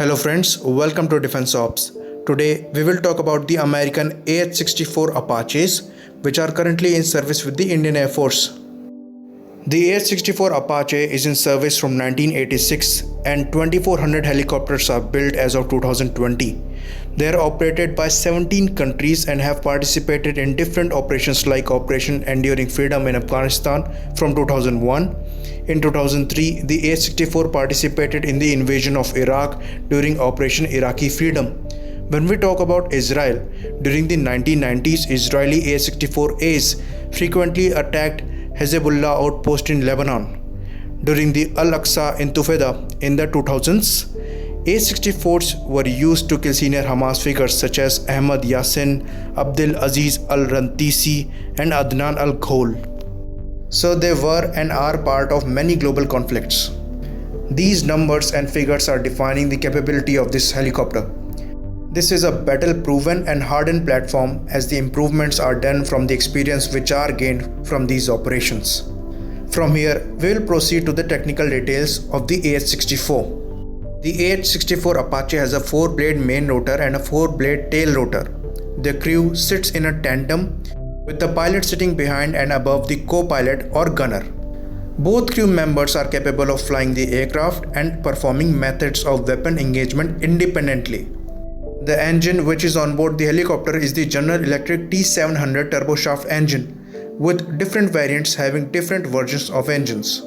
Hello friends, welcome to Defense Ops. Today we will talk about the American AH-64 Apaches which are currently in service with the Indian Air Force. The AH-64 Apache is in service from 1986 and 2400 helicopters are built as of 2020. They are operated by 17 countries and have participated in different operations like Operation Enduring Freedom in Afghanistan from 2001. In 2003, the AH-64 participated in the invasion of Iraq during Operation Iraqi Freedom. When we talk about Israel, during the 1990s, Israeli AH-64As frequently attacked Hezbollah outpost in Lebanon. During the Al-Aqsa Intifada in the 2000s, AH-64s were used to kill senior Hamas figures such as Ahmad Yassin, Abdel Aziz al-Rantisi and Adnan al-Ghol. So they were and are part of many global conflicts. These numbers and figures are defining the capability of this helicopter. This is a battle-proven and hardened platform as the improvements are done from the experience which are gained from these operations. From here, we will proceed to the technical details of the AH-64. The AH-64 Apache has a 4-blade main rotor and a 4-blade tail rotor. The crew sits in a tandem with the pilot sitting behind and above the co-pilot or gunner. Both crew members are capable of flying the aircraft and performing methods of weapon engagement independently. The engine which is on board the helicopter is the General Electric T700 turboshaft engine, with different variants having different versions of engines.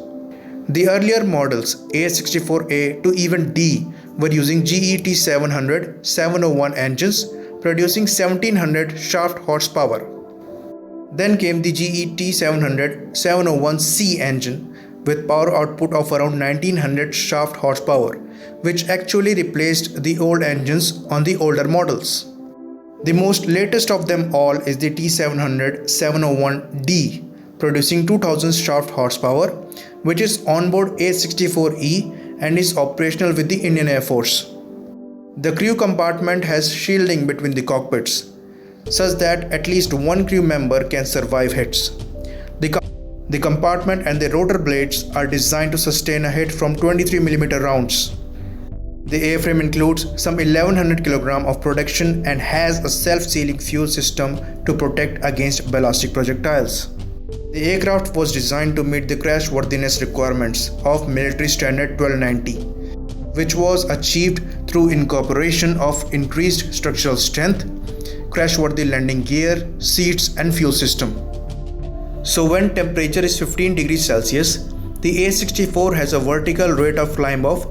The earlier models AH-64A to even D were using GE T700 701 engines producing 1700 shaft horsepower. Then came the GE T700 701C engine with power output of around 1900 shaft horsepower, which actually replaced the old engines on the older models. The most latest of them all is the T700 701D, producing 2000 shaft horsepower, which is onboard AH-64E and is operational with the Indian Air Force. The crew compartment has shielding between the cockpits, such that at least one crew member can survive hits. The compartment and the rotor blades are designed to sustain a hit from 23mm rounds. The airframe includes some 1100 kg of protection and has a self-sealing fuel system to protect against ballistic projectiles. The aircraft was designed to meet the crashworthiness requirements of Military Standard 1290, which was achieved through incorporation of increased structural strength, crashworthy landing gear, seats and fuel system. So when temperature is 15 degrees Celsius, the AH-64 has a vertical rate of climb of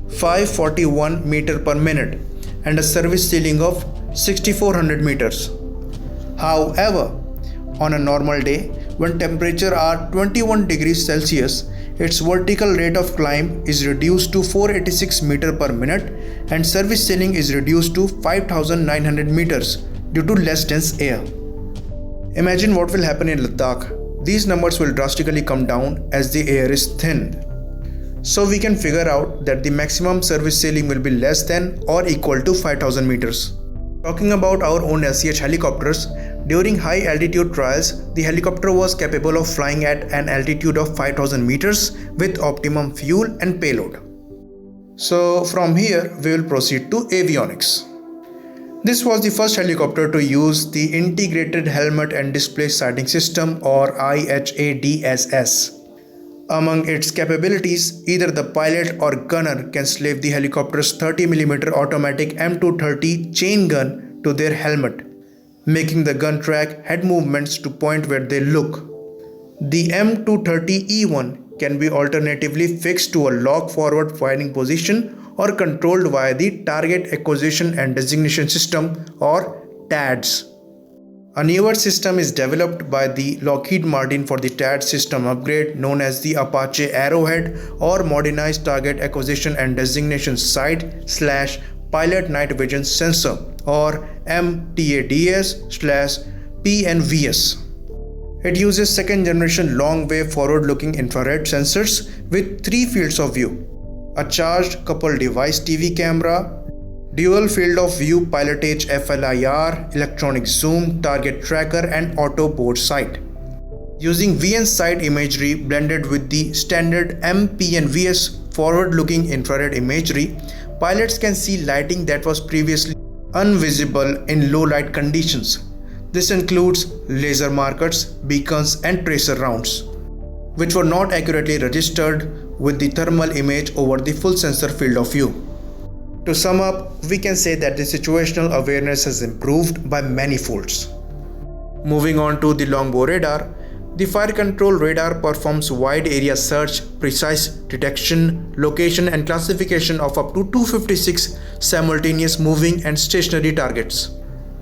541 meter per minute and a service ceiling of 6400 meters. However, on a normal day, when temperature are 21 degrees Celsius, its vertical rate of climb is reduced to 486 meter per minute and service ceiling is reduced to 5900 meters due to less dense air. Imagine what will happen in Ladakh. These numbers will drastically come down as the air is thinned. So we can figure out that the maximum service ceiling will be less than or equal to 5000 meters. Talking about our own LCH helicopters, during high altitude trials, the helicopter was capable of flying at an altitude of 5000 meters with optimum fuel and payload. So from here, we will proceed to avionics. This was the first helicopter to use the Integrated Helmet and Display Sighting System or IHADSS. Among its capabilities, either the pilot or gunner can slave the helicopter's 30mm automatic M230 chain gun to their helmet, making the gun track head movements to point where they look. The M230E1 can be alternatively fixed to a lock forward firing position or controlled via the Target Acquisition and Designation System or TADS. A newer system is developed by the Lockheed Martin for the TADS system upgrade known as the Apache Arrowhead or Modernized Target Acquisition and Designation Sight/Pilot Night Vision Sensor or MTADS/PNVS. It uses second generation long wave forward looking infrared sensors with 3 fields of view: a charged coupled device TV camera, dual field of view pilotage FLIR, electronic zoom, target tracker and auto board sight. Using VN sight imagery blended with the standard MPNVS forward-looking infrared imagery, pilots can see lighting that was previously invisible in low light conditions. This includes laser markers, beacons, and tracer rounds, which were not accurately registered with the thermal image over the full sensor field of view. To sum up, we can say that the situational awareness has improved by many folds. Moving on to the longbow radar, the fire control radar performs wide area search, precise detection, location and classification of up to 256 simultaneous moving and stationary targets,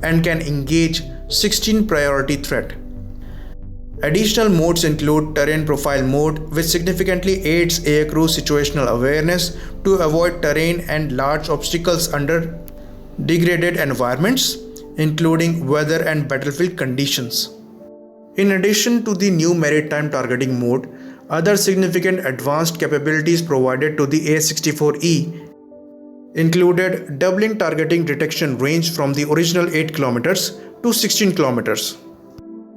and can engage 16 priority threat. Additional modes include terrain profile mode, which significantly aids aircrew situational awareness to avoid terrain and large obstacles under degraded environments, including weather and battlefield conditions. In addition to the new maritime targeting mode, other significant advanced capabilities provided to the AS-64E included doubling targeting detection range from the original 8 km to 16 km.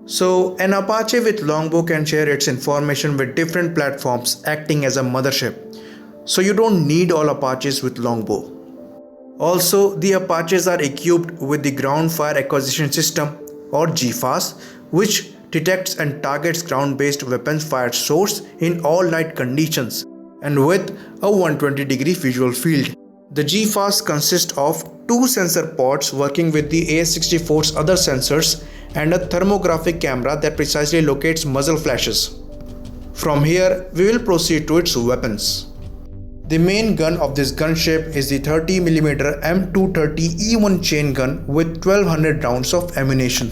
So, an Apache with longbow can share its information with different platforms acting as a mothership. So you don't need all Apaches with longbow. Also, the Apaches are equipped with the Ground Fire Acquisition System or GFAS, which detects and targets ground-based weapons fire source in all light conditions and with a 120-degree visual field. The GFAS consists of 2 sensor pods working with the AS-64's other sensors and a thermographic camera that precisely locates muzzle flashes. From here, we will proceed to its weapons. The main gun of this gunship is the 30mm M230E1 chain gun with 1200 rounds of ammunition.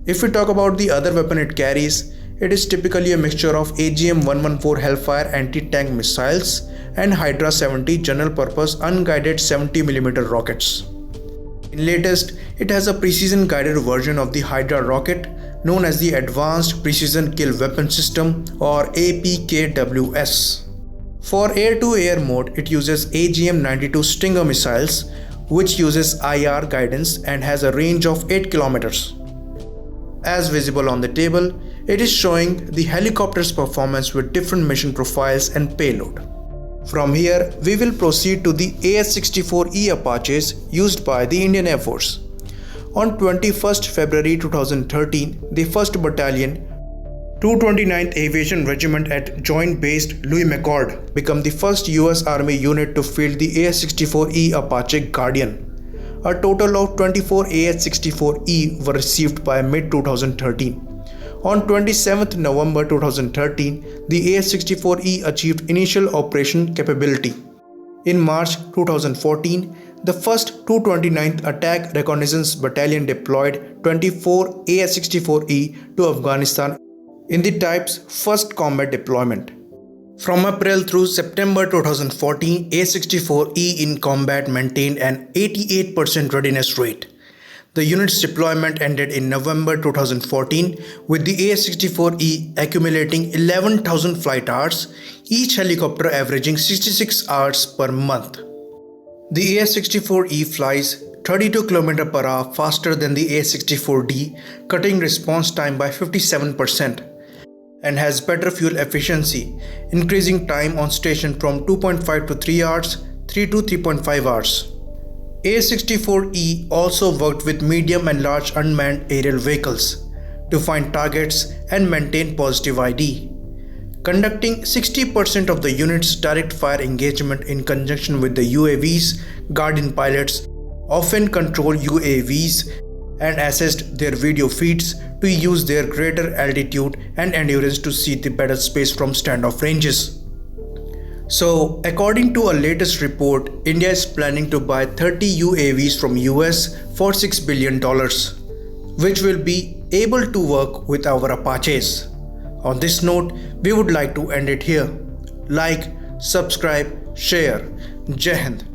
If we talk about the other weapon it carries, it is typically a mixture of AGM-114 Hellfire anti-tank missiles and Hydra 70 general-purpose unguided 70mm rockets. In latest, it has a precision-guided version of the Hydra rocket known as the Advanced Precision Kill Weapon System or APKWS. For air-to-air mode, it uses AGM-92 Stinger missiles, which uses IR guidance and has a range of 8 km. As visible on the table, it is showing the helicopter's performance with different mission profiles and payload. From here, we will proceed to the AS-64E Apaches used by the Indian Air Force. On 21st February 2013, the 1st Battalion, 229th Aviation Regiment at Joint Base Louis McCord became the first US Army unit to field the AS-64E Apache Guardian. A total of 24 AS-64E were received by mid-2013. On 27th November 2013, the AS-64E achieved initial operation capability. In March 2014, the 1st 229th Attack Reconnaissance Battalion deployed 24 AS-64E to Afghanistan in the type's first combat deployment. From April through September 2014, AS-64E in combat maintained an 88% readiness rate. The unit's deployment ended in November 2014 with the AS-64E accumulating 11,000 flight hours, each helicopter averaging 66 hours per month. The AS-64E flies 32 km per hour faster than the AS-64D, cutting response time by 57%. And has better fuel efficiency, increasing time on station from 2.5 to 3 hours, 3 to 3.5 hours. AS-64E also worked with medium and large unmanned aerial vehicles to find targets and maintain positive ID, conducting 60% of the unit's direct fire engagement in conjunction with the UAVs. Guardian pilots often control UAVs and assessed their video feeds to use their greater altitude and endurance to see the better space from standoff ranges. So, according to a latest report, India is planning to buy 30 UAVs from US for $6 billion, which will be able to work with our Apaches. On this note, we would like to end it here. Like, subscribe, share. Jai Hind.